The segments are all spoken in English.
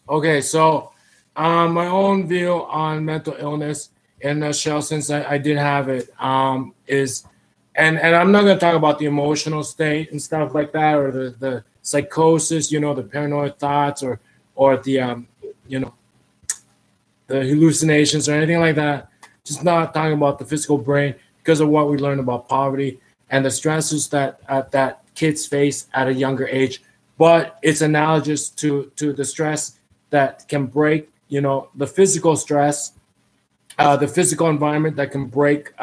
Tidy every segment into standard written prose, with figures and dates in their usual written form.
Okay, so my own view on mental illness in a nutshell, since I did have it, is, and I'm not gonna talk about the emotional state and stuff like that, or the psychosis, the paranoid thoughts, or the you know, the hallucinations or anything like that. Just not talking about the physical brain because of what we learned about poverty and the stresses that kids face at a younger age. But it's analogous to the stress that can break, the physical stress, the physical environment that can break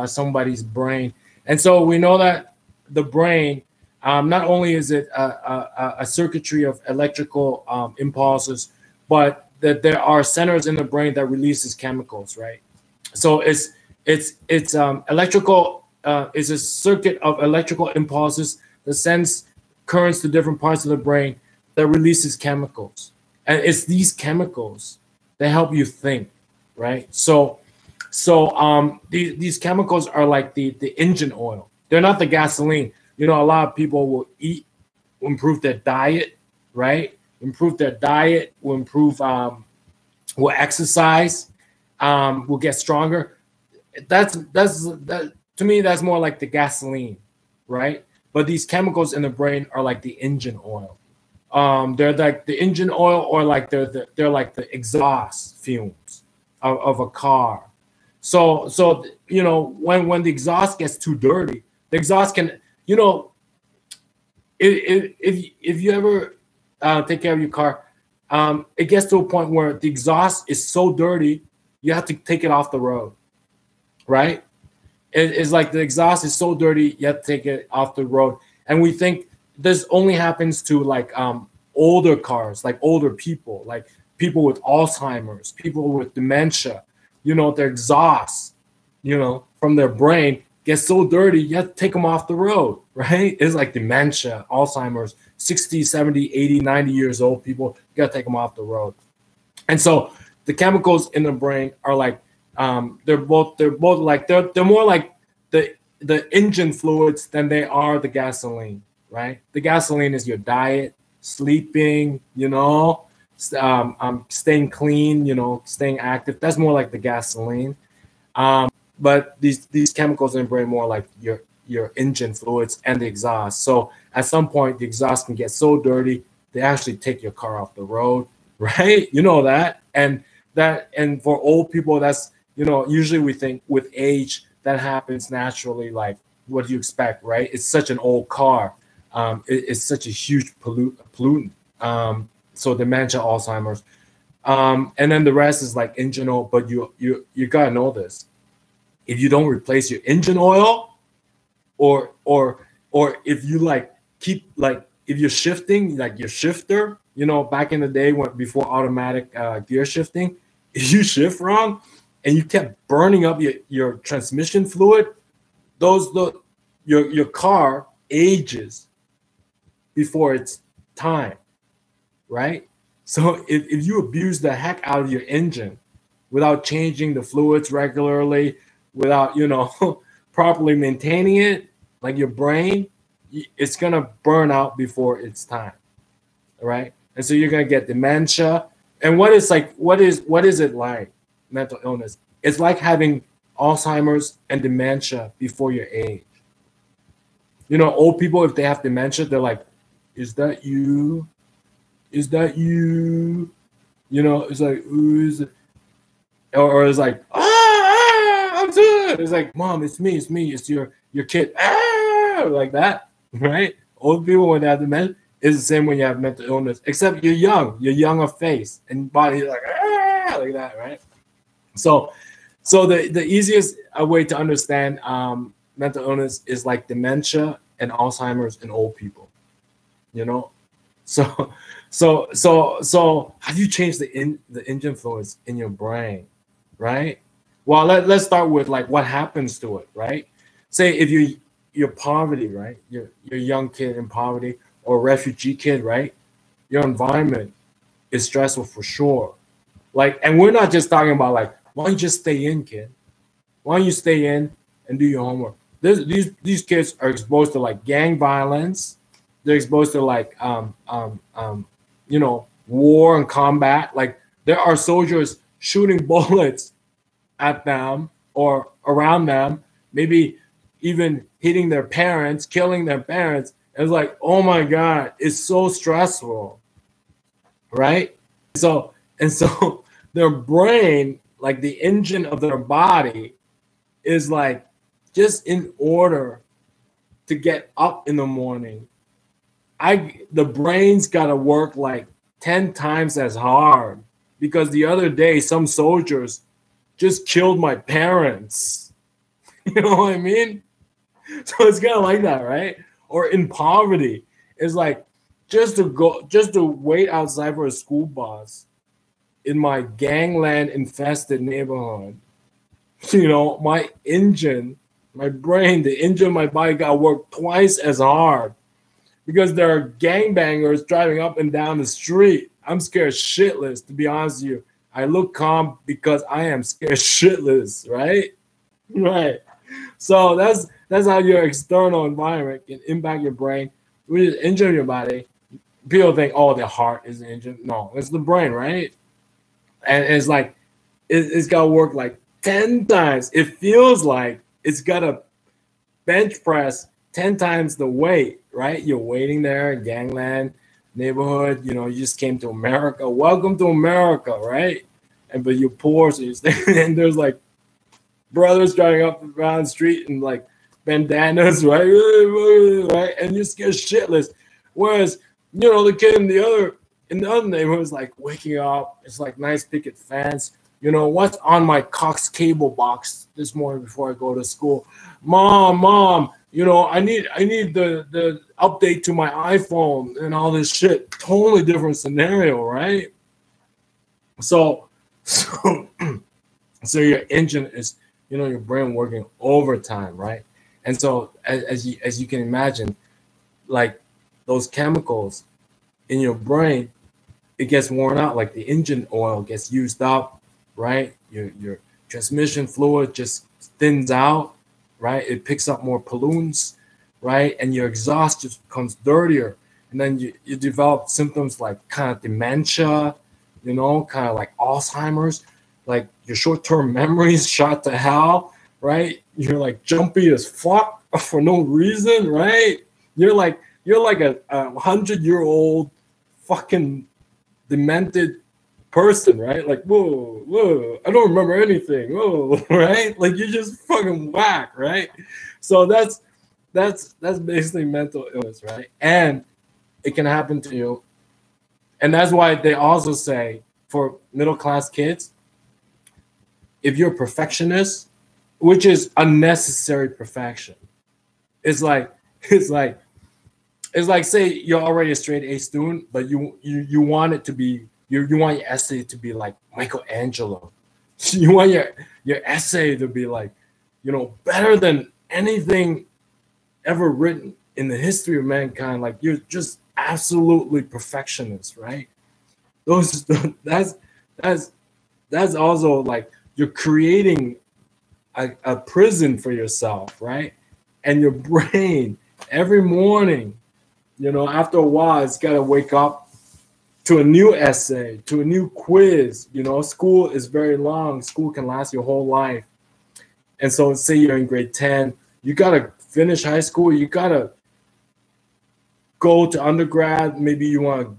somebody's brain. And so we know that the brain, not only is it a circuitry of electrical impulses, but that there are centers in the brain that releases chemicals, right? So it's electrical is a circuit of electrical impulses that sends currents to different parts of the brain that releases chemicals, and it's these chemicals that help you think, right? So these chemicals are like the engine oil. They're not the gasoline. A lot of people will improve their diet, right? Improve their diet, will exercise, will get stronger. That to me, that's more like the gasoline, right? But these chemicals in the brain are like the engine oil. They're like the engine oil, or like they're like the exhaust fumes of a car. So when the exhaust gets too dirty, the exhaust can, if you ever take care of your car, it gets to a point where the exhaust is so dirty, you have to take it off the road, right? It's like the exhaust is so dirty, you have to take it off the road. And we think this only happens to like older cars, like older people, like people with Alzheimer's, people with dementia. Their exhaust, from their brain gets so dirty, you have to take them off the road, right? It's like dementia, Alzheimer's, 60, 70, 80, 90 years old people, you got to take them off the road. And so the chemicals in the brain are like, they're both like, they're more like the engine fluids than they are the gasoline, right? The gasoline is your diet, sleeping, staying clean, staying active. That's more like the gasoline. But these chemicals in the brain more like your engine fluids and the exhaust. So at some point, the exhaust can get so dirty they actually take your car off the road, right? You know that, and for old people, that's usually we think with age that happens naturally. Like, what do you expect, right? It's such an old car. It's such a huge pollutant. So dementia, Alzheimer's, and then the rest is like engine oil. But you gotta know this: if you don't replace your engine oil, or if you like keep like if you're shifting like your shifter, back in the day when before automatic gear shifting, if you shift wrong and you kept burning up your transmission fluid, your car ages before its time, right? So if you abuse the heck out of your engine without changing the fluids regularly, without properly maintaining it, like your brain, it's gonna burn out before its time, right? And so you're gonna get dementia. And what is it like, mental illness? It's like having Alzheimer's and dementia before your age. Old people, if they have dementia, they're like, "Is that you? Is that you?" It's like, "Who is it?" Or it's like, I'm good. It's like, "Mom, it's me, it's your kid." Like that, right? Old people when they have dementia is the same when you have mental illness, except you're young of face and body like that, right? So the easiest way to understand mental illness is like dementia and Alzheimer's in old people, you know. So so how do you change the engine fluids in your brain, right? Well, let's start with like what happens to it, right? Say if you're poverty, right? You're a young kid in poverty or a refugee kid, right? Your environment is stressful for sure. Like, and we're not just talking about like, why don't you just stay in, kid? Why don't you stay in and do your homework? These kids are exposed to like gang violence. They're exposed to like you know, war and combat. Like there are soldiers shooting bullets at them or around them, maybe even hitting their parents, killing their parents. It's like, oh my God, it's so stressful, right? So their brain, like the engine of their body, is like just in order to get up in the morning. The brain's got to work like 10 times as hard because the other day some soldiers just killed my parents. You know what I mean? So it's kind of like that, right? Or in poverty, it's like just to wait outside for a school bus in my gangland infested neighborhood. You know, my brain, the engine of my body got to work twice as hard because there are gangbangers driving up and down the street. I'm scared shitless, to be honest with you. I look calm because I am scared shitless, right? Right. So that's how your external environment can impact your brain, which is injure your body. People think, oh, the heart is injured. No, it's the brain, right? And it's like it's got to work like 10 times. It feels like it's got to bench press 10 times the weight, right? You're waiting there in gangland neighborhood. You know, you just came to America. Welcome to America, right? But you're poor, so you're and there's like brothers driving up around the street and like bandanas, right? Right? And you're scared shitless. Whereas, you know, the kid in the other neighborhood is like waking up. It's like nice picket fence. You know, what's on my Cox cable box this morning before I go to school? Mom, you know, I need the update to my iPhone and all this shit. Totally different scenario, right? So your engine is, you know, your brain working overtime, right? And so as you can imagine, like those chemicals in your brain, it gets worn out, like the engine oil gets used up, right? Your transmission fluid just thins out, right? It picks up more pollutants, right? And your exhaust just becomes dirtier. And then you develop symptoms like kind of dementia, you know, kind of like Alzheimer's, like your short-term memory is shot to hell, right? You're like jumpy as fuck for no reason, right? You're like a 100-year-old fucking demented person, right? Like, whoa, I don't remember anything, whoa, right? Like you're just fucking whack, right? So that's basically mental illness, right? And it can happen to you. And that's why they also say for middle-class kids, if you're a perfectionist, which is unnecessary perfection, it's like say you're already a straight A student, but you want it to be you want your essay to be like Michelangelo. You want your essay to be like, you know, better than anything ever written in the history of mankind. Like you're just absolutely perfectionist, right? That's also like you're creating a prison for yourself, right? And your brain every morning, you know, after a while, it's got to wake up to a new essay, to a new quiz. You know, school is very long. School can last your whole life. And so say you're in grade 10, you got to finish high school. You got to go to undergrad. Maybe you want to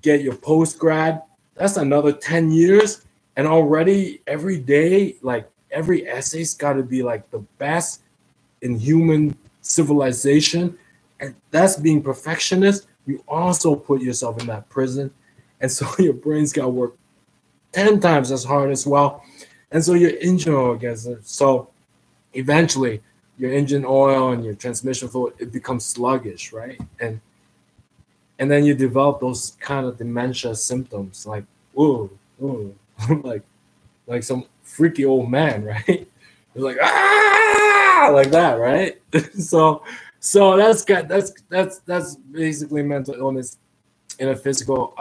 get your post-grad. That's another 10 years. And already every day, like every essay's got to be like the best in human civilization. And that's being perfectionist. You also put yourself in that prison. And so your brain's got to work 10 times as hard as well. And so your engine oil gets it. So eventually your engine oil and your transmission fluid, it becomes sluggish, right? And then you develop those kind of dementia symptoms, like, whoa, like some freaky old man, right? You're like, like that, right? So that's basically mental illness in a physical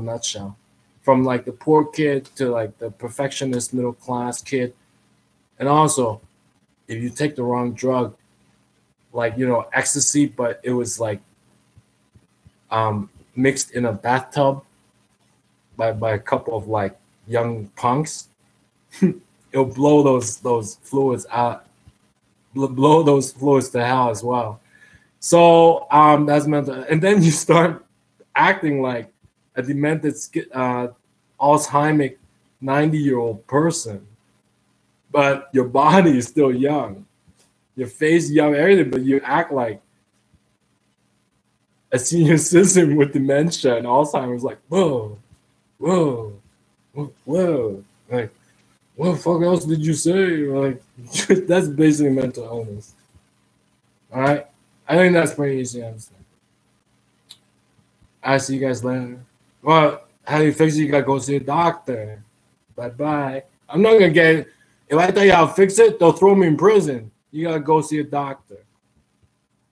nutshell. From like the poor kid to like the perfectionist middle class kid. And also, if you take the wrong drug, like, you know, ecstasy, but it was like mixed in a bathtub, by a couple of like young punks, it'll blow those fluids out, blow those fluids to hell as well. So that's mental, and then you start acting like a demented Alzheimer 90-year-old person, but your body is still young, your face young, everything, but you act like a senior citizen with dementia and Alzheimer's. Like, whoa, whoa, whoa, like, what the fuck else did you say? Like, that's basically mental illness. All right, I think that's pretty easy to understand. I'll see you guys later. Well, how do you fix it? You gotta go see a doctor. Bye bye. I'm not gonna get. If I tell you how to fix it, they'll throw me in prison. You gotta go see a doctor.